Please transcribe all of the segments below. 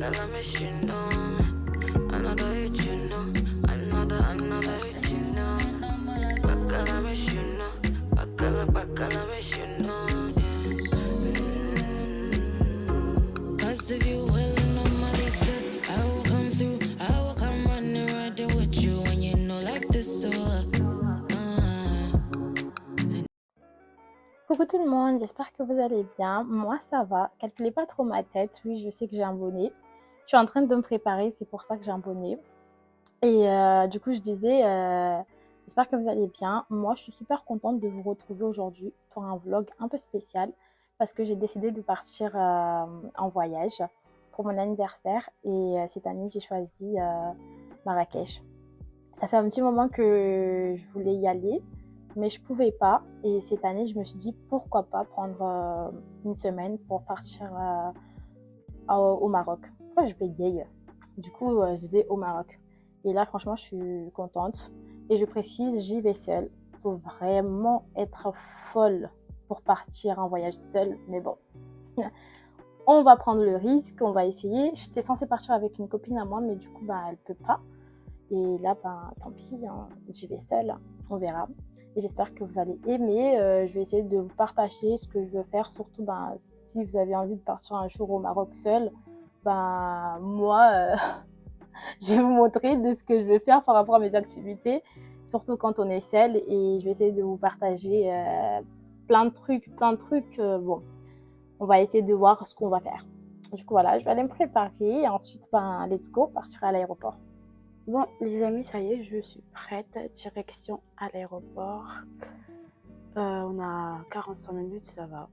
Cause if you willing on my leaders, I will come through. I will come running right there with you. And you know like this, so Coucou tout le monde, j'espère que vous allez bien. Moi ça va, calculez pas trop ma tête. Oui, je sais que j'ai un bonnet. Je suis en train de me préparer, c'est pour ça que j'ai un bonnet. Et du coup, je disais, j'espère que vous allez bien. Moi, je suis super contente de vous retrouver aujourd'hui pour un vlog un peu spécial parce que j'ai décidé de partir en voyage pour mon anniversaire. Et cette année, j'ai choisi Marrakech. Ça fait un petit moment que je voulais y aller, mais je pouvais pas. Et cette année, je me suis dit pourquoi pas prendre une semaine pour partir au Maroc. Pourquoi je bégaye? Du coup, je disais au Maroc. Et là, franchement, je suis contente. Et je précise, j'y vais seule. Il faut vraiment être folle pour partir en voyage seule. Mais bon, on va prendre le risque, on va essayer. J'étais censée partir avec une copine à moi, mais du coup, elle peut pas. Et là, tant pis, hein, j'y vais seule, on verra. Et j'espère que vous allez aimer. Je vais essayer de vous partager ce que je veux faire, surtout si vous avez envie de partir un jour au Maroc seul. Moi, je vais vous montrer de ce que je vais faire par rapport à mes activités, surtout quand on est seul. Et je vais essayer de vous partager plein de trucs. Bon, on va essayer de voir ce qu'on va faire. Du coup, voilà, je vais aller me préparer et ensuite, let's go, partir à l'aéroport. Bon, les amis, ça y est, je suis prête. Direction à l'aéroport. On a 45 minutes, ça va.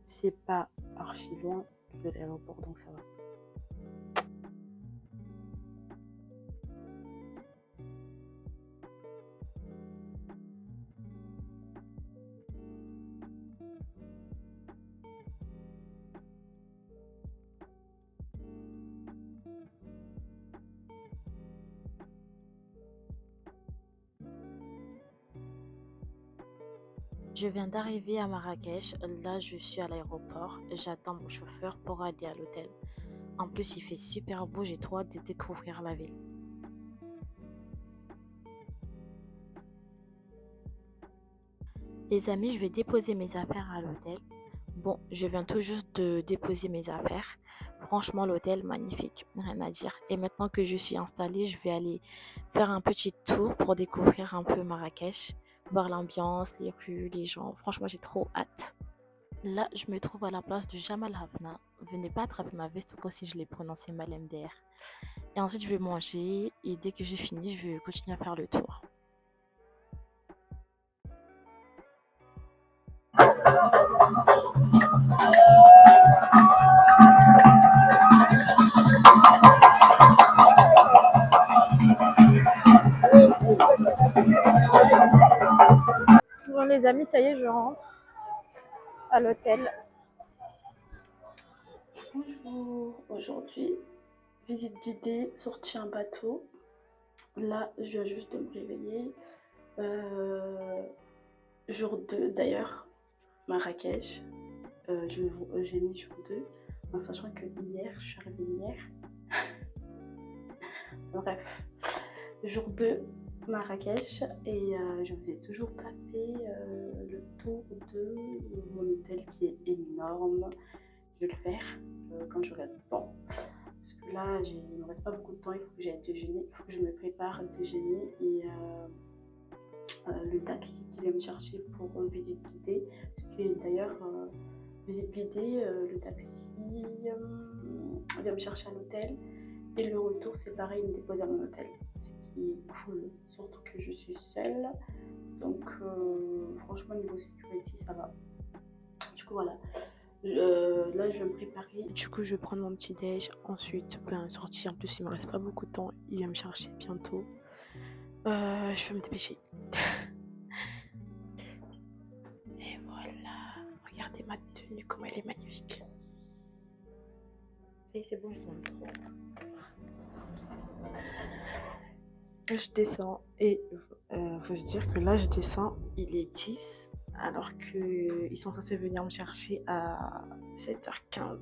C'est pas archi loin de l'aéroport, donc ça va. Je viens d'arriver à Marrakech. Là, je suis à l'aéroport. J'attends mon chauffeur pour aller à l'hôtel. En plus, il fait super beau. J'ai trop hâte de découvrir la ville. Les amis, je vais déposer mes affaires à l'hôtel. Bon, je viens tout juste de déposer mes affaires. Franchement, l'hôtel, magnifique, rien à dire. Et maintenant que je suis installée, je vais aller faire un petit tour pour découvrir un peu Marrakech, voir l'ambiance, les rues, les gens. Franchement, j'ai trop hâte. Là, je me trouve à la place de Jamal Havna. Venez pas attraper ma veste ou quoi si je l'ai prononcé mal MDR. Et ensuite, je vais manger et dès que j'ai fini, je vais continuer à faire le tour. Bon les amis, ça y est, je rentre à l'hôtel. Bonjour, aujourd'hui, visite guidée, sortie en bateau. Là, je viens juste de me réveiller. Jour 2 d'ailleurs, Marrakech. J'ai mis jour 2, en sachant que hier, je suis arrivée hier. Bref, jour 2, Marrakech, et je vous ai toujours pas fait le tour de mon hôtel qui est énorme. Je vais le faire quand j'aurai le temps. Parce que là, il ne me reste pas beaucoup de temps, il faut que j'aille déjeuner, il faut que je me prépare à déjeuner et le taxi qui vient me chercher pour une visite guidée. Parce que d'ailleurs, visite guidée, le taxi vient me chercher à l'hôtel et le retour, c'est pareil, il me dépose à mon hôtel. Ce qui est cool, surtout que je suis seule. Donc, franchement, niveau sécurité, ça va. Du coup, voilà. Là, je vais me préparer. Du coup, je vais prendre mon petit déj. Ensuite, sortir. En plus, il me reste pas beaucoup de temps. Il va me chercher bientôt. Je vais me dépêcher. Et voilà. Regardez ma tenue, comme elle est magnifique. Et c'est bon, je l'aime trop. Je descends et faut se dire que là, je descends. Il est 10. Alors qu'ils sont censés venir me chercher à 7h15.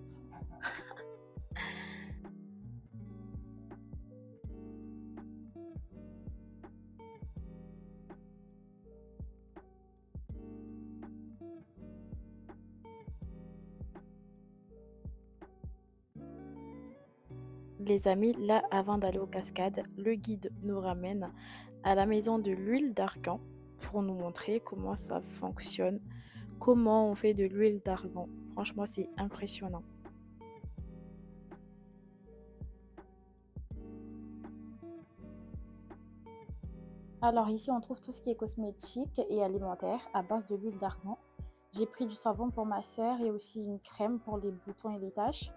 Les amis, là, avant d'aller aux cascades, le guide nous ramène à la maison de l'huile d'argan pour nous montrer comment ça fonctionne, comment on fait de l'huile d'argan. Franchement, c'est impressionnant. Alors ici, on trouve tout ce qui est cosmétique et alimentaire à base de l'huile d'argan. J'ai pris du savon pour ma sœur et aussi une crème pour les boutons et les taches.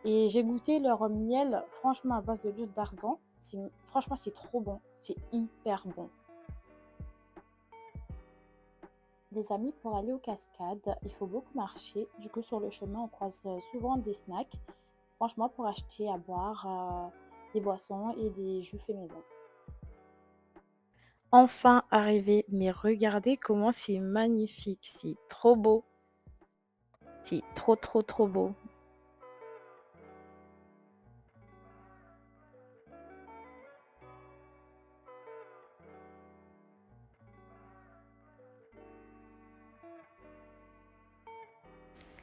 Et j'ai goûté leur miel, franchement, à base de l'huile d'argan. Franchement, c'est trop bon. C'est hyper bon. Les amis, pour aller aux cascades, il faut beaucoup marcher. Du coup, sur le chemin, on croise souvent des snacks. Franchement, pour acheter à boire des boissons et des jus faits maison. Enfin arrivé, mais regardez comment c'est magnifique. C'est trop beau. C'est trop, trop, trop beau.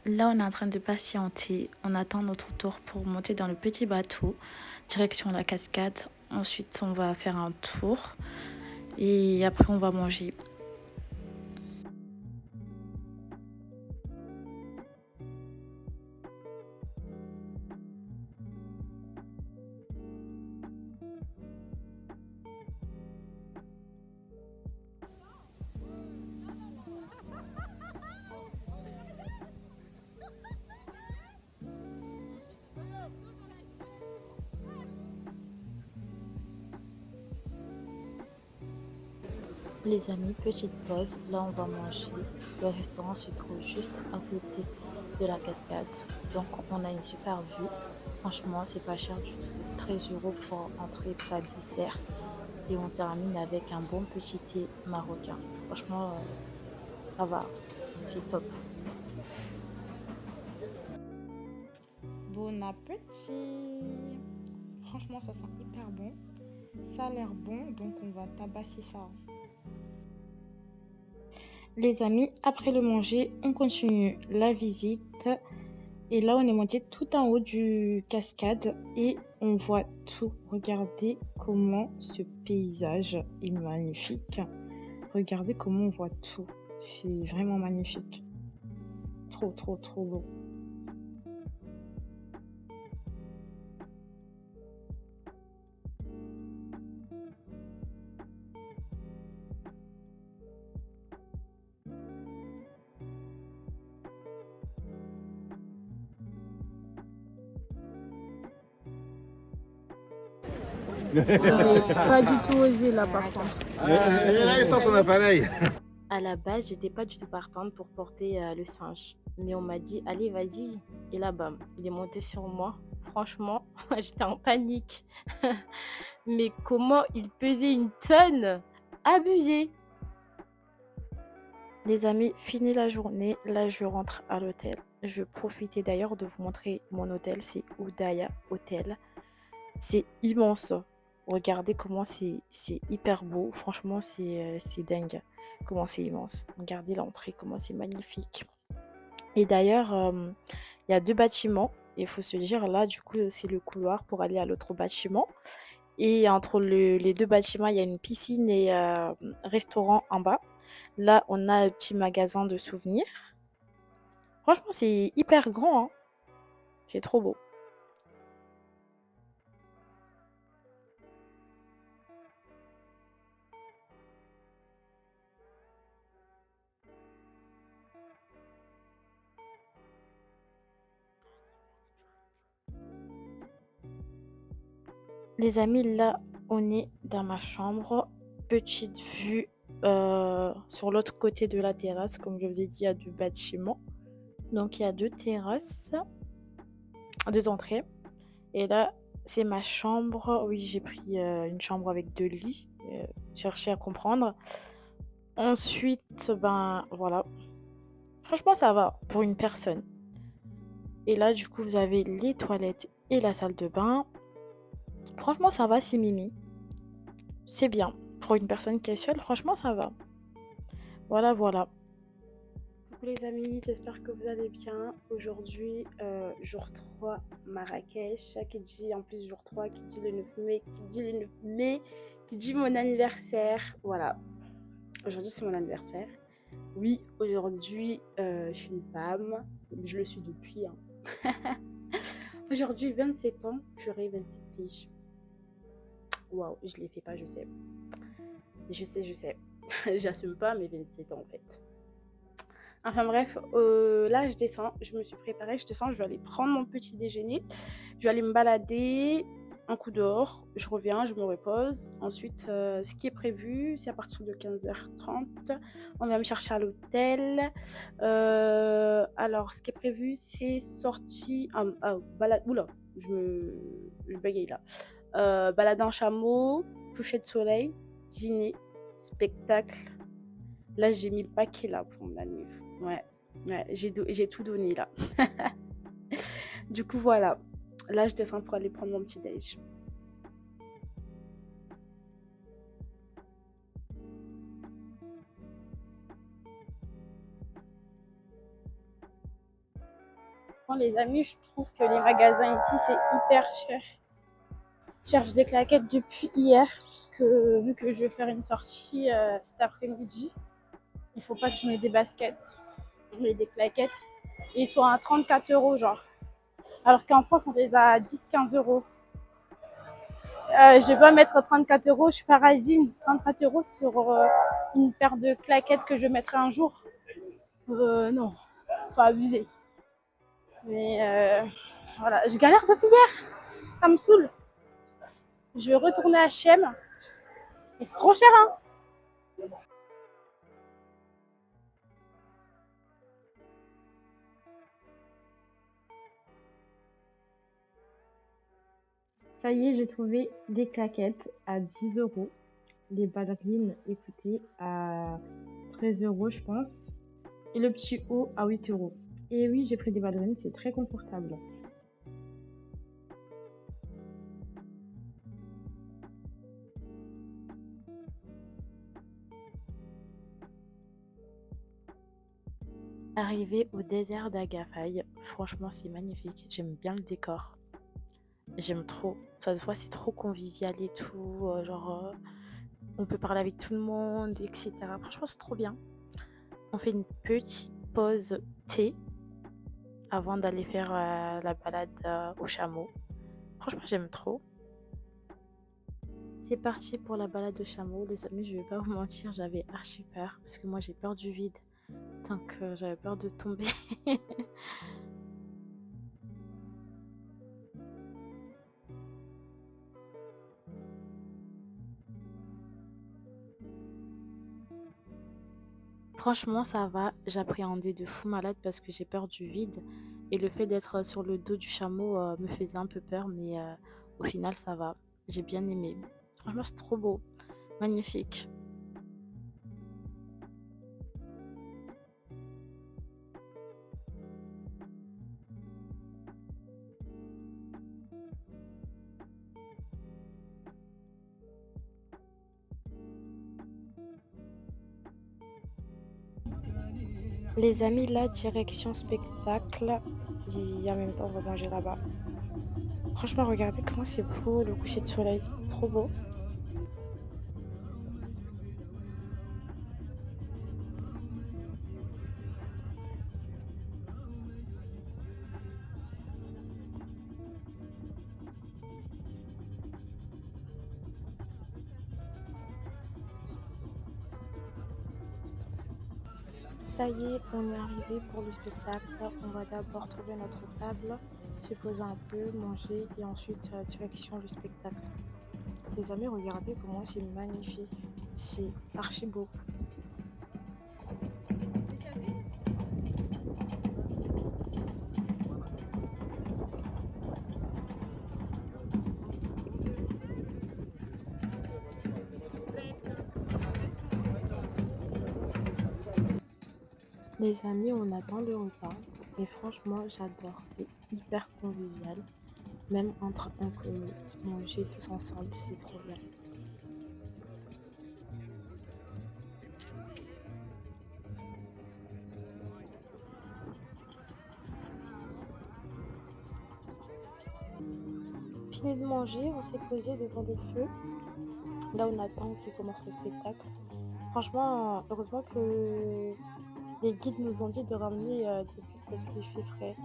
Là, on est en train de patienter. On attend notre tour pour monter dans le petit bateau, direction la cascade. Ensuite, on va faire un tour et après, on va manger. Les amis, petite pause. Là, on va manger. Le restaurant se trouve juste à côté de la cascade. Donc, on a une super vue. Franchement, c'est pas cher du tout. 13 € pour entrée, plat, dessert. Et on termine avec un bon petit thé marocain. Franchement, ça va. C'est top. Bon appétit! Franchement, ça sent hyper bon. Ça a l'air bon, donc on va tabasser ça. Les amis, après le manger, on continue la visite. Et là, on est monté tout en haut du cascade et on voit tout. Regardez comment ce paysage est magnifique. Regardez comment on voit tout. C'est vraiment magnifique. Trop, trop, trop beau. J'aurais pas du tout osé là par contre. Là, il sort son appareil. À la base, j'étais pas du tout partante pour porter le singe. Mais on m'a dit, allez, vas-y. Et là, bam, il est monté sur moi. Franchement, j'étais en panique. Mais comment il pesait une tonne? Abusé. Les amis, fini la journée. Là, je rentre à l'hôtel. Je profitais d'ailleurs de vous montrer mon hôtel. C'est Oudaya Hotel. C'est immense. Regardez comment c'est hyper beau. Franchement, c'est dingue. Comment c'est immense. Regardez l'entrée, comment c'est magnifique. Et d'ailleurs, il y a deux bâtiments. Il faut se dire, là, du coup, c'est le couloir pour aller à l'autre bâtiment. Et entre les deux bâtiments, il y a une piscine et restaurant en bas. Là, on a un petit magasin de souvenirs. Franchement, c'est hyper grand, hein. C'est trop beau. Les amis, là, on est dans ma chambre. Petite vue sur l'autre côté de la terrasse. Comme je vous ai dit, il y a deux bâtiments. Donc, il y a deux terrasses, deux entrées. Et là, c'est ma chambre. Oui, j'ai pris une chambre avec deux lits. Chercher à comprendre. Ensuite, ben voilà. Franchement, ça va pour une personne. Et là, du coup, vous avez les toilettes et la salle de bain. Franchement, ça va, c'est mimi. C'est bien. Pour une personne qui est seule, franchement, ça va. Voilà, voilà. les amis, j'espère que vous allez bien. Aujourd'hui, jour 3 Marrakech, qui dit en plus jour 3, qui dit le 9 mai, qui dit le 9 mai, qui dit mon anniversaire. Voilà, aujourd'hui c'est mon anniversaire. Oui, aujourd'hui, je suis une femme, je le suis depuis. Hein. Aujourd'hui, 27 ans, purée, 27 piges. Waouh, je les fais pas, je sais. Je sais. J'assume pas mes 27 ans en fait. Enfin bref, là je descends, je me suis préparée, je descends, je vais aller prendre mon petit déjeuner, je vais aller me balader, un coup dehors, je reviens, je me repose. Ensuite, ce qui est prévu, c'est à partir de 15h30, on va me chercher à l'hôtel. Alors, ce qui est prévu, c'est sortie, balade, oula, je bégaye là. Balade en chameau, coucher de soleil, dîner, spectacle. Là, j'ai mis le paquet là pour mon anniv. Ouais, j'ai tout donné là. Du coup, voilà. Là, je descends pour aller prendre mon petit déj. Bon, les amis, je trouve que les magasins ici, c'est hyper cher. Je cherche des claquettes depuis hier, parce que vu que je vais faire une sortie cet après-midi, il faut pas que je mette des baskets, je mets des claquettes. Et ils sont à 34 euros, genre. Alors qu'en France, on les a à 10-15 euros. Je vais pas mettre 34 euros, je suis parasine. 34 euros sur une paire de claquettes que je mettrai un jour. Non, faut abuser. Mais voilà, je galère depuis hier. Ça me saoule. Je vais retourner à H&M. Et c'est trop cher, hein. Ça y est, j'ai trouvé des claquettes à 10 euros. Les ballerines, écoutez, à 13 euros, je pense. Et le petit haut à 8 euros. Et oui, j'ai pris des ballerines, c'est très confortable. Arrivé au désert d'Agafay, franchement c'est magnifique, j'aime bien le décor, j'aime trop, cette fois c'est trop convivial et tout, on peut parler avec tout le monde, etc. Franchement c'est trop bien. On fait une petite pause thé avant d'aller faire la balade au chameau. Franchement j'aime trop. C'est parti pour la balade au chameau, les amis, je vais pas vous mentir, j'avais archi peur, parce que moi j'ai peur du vide, donc j'avais peur de tomber. Franchement, ça va. J'appréhendais de fou malade parce que j'ai peur du vide. Et le fait d'être sur le dos du chameau me faisait un peu peur, mais au final, ça va. J'ai bien aimé. Franchement, c'est trop beau. Magnifique. Les amis, là, direction spectacle. Et en même temps, on va manger là-bas. Franchement, regardez comment c'est beau le coucher de soleil. C'est trop beau. Ça y est, on est arrivé pour le spectacle. On va d'abord trouver notre table, se poser un peu, manger et ensuite direction le spectacle. Les amis, regardez comment c'est magnifique. C'est archi beau. Les amis, on attend le repas. Et franchement, j'adore. C'est hyper convivial. Même entre inconnus. Manger tous ensemble, c'est trop bien. fini de manger, on s'est posé devant le feu. Là, on attend qu'il commence le spectacle. Franchement, heureusement que les guides nous ont dit de ramener des bulles parce qu'il fait frais.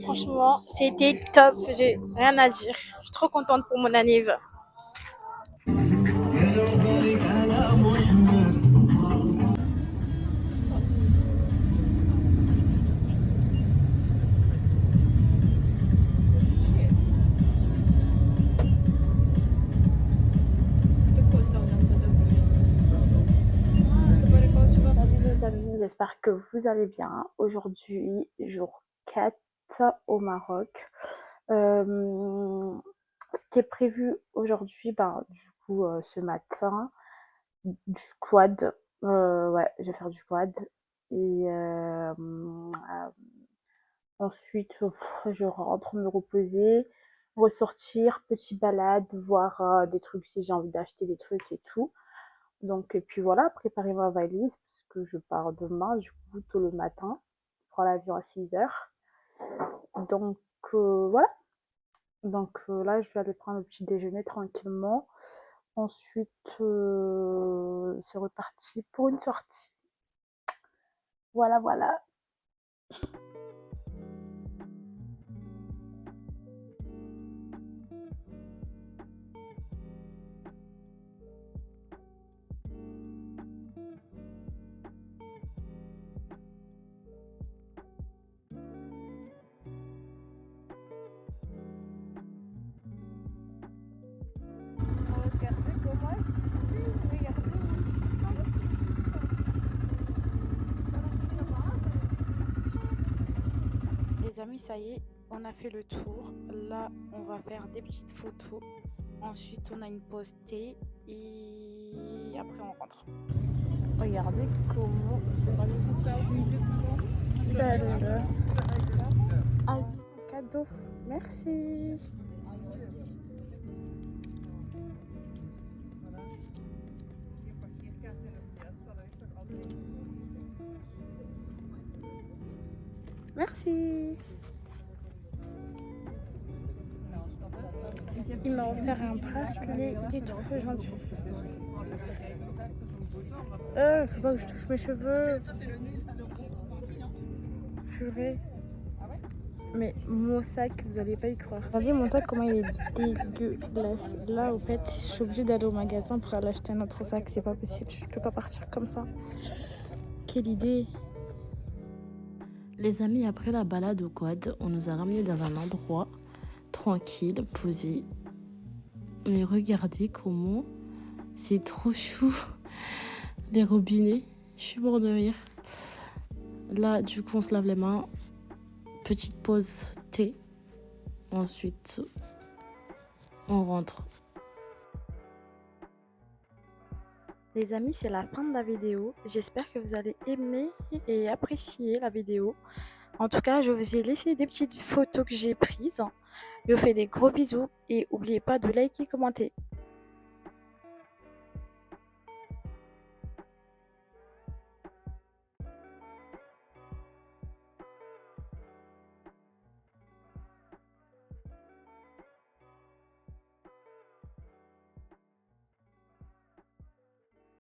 Franchement, c'était top. J'ai rien à dire. Je suis trop contente pour mon anniv. Salut les amis, j'espère que vous allez bien. Aujourd'hui, jour 4 au Maroc. Ce qui est prévu aujourd'hui, ce matin, du quad. Ouais, je vais faire du quad. Et ensuite, je rentre me reposer, ressortir, petite balade, voir des trucs si j'ai envie d'acheter des trucs et tout. Donc, et puis voilà, préparer ma valise parce que je pars demain, du coup, tôt le matin. Je prends l'avion à 6 heures. Donc, voilà. Donc là, je vais aller prendre le petit déjeuner tranquillement. Ensuite, c'est reparti pour une sortie. Voilà, voilà. Les amis, ça y est, on a fait le tour. Là, on va faire des petites photos. Ensuite, on a une pause thé et après, on rentre. Regardez comment celle un cadeau. Merci. Merci. Il m'a offert un bracelet qui est trop gentil. Faut pas que je touche mes cheveux. Purée. Mais mon sac, vous allez pas y croire. Regardez mon sac, comment il est dégueulasse. Là, au fait, je suis obligée d'aller au magasin pour aller acheter un autre sac. C'est pas possible, je peux pas partir comme ça. Quelle idée. Les amis, après la balade au quad, on nous a ramenés dans un endroit tranquille, posé. Mais regardez comment c'est trop chou. Les robinets, je suis mort de rire. Là, du coup, on se lave les mains. Petite pause thé. Ensuite, on rentre. Les amis, c'est la fin de la vidéo. J'espère que vous allez aimer et apprécier la vidéo. En tout cas, je vous ai laissé des petites photos que j'ai prises. Je vous fais des gros bisous et n'oubliez pas de liker et commenter.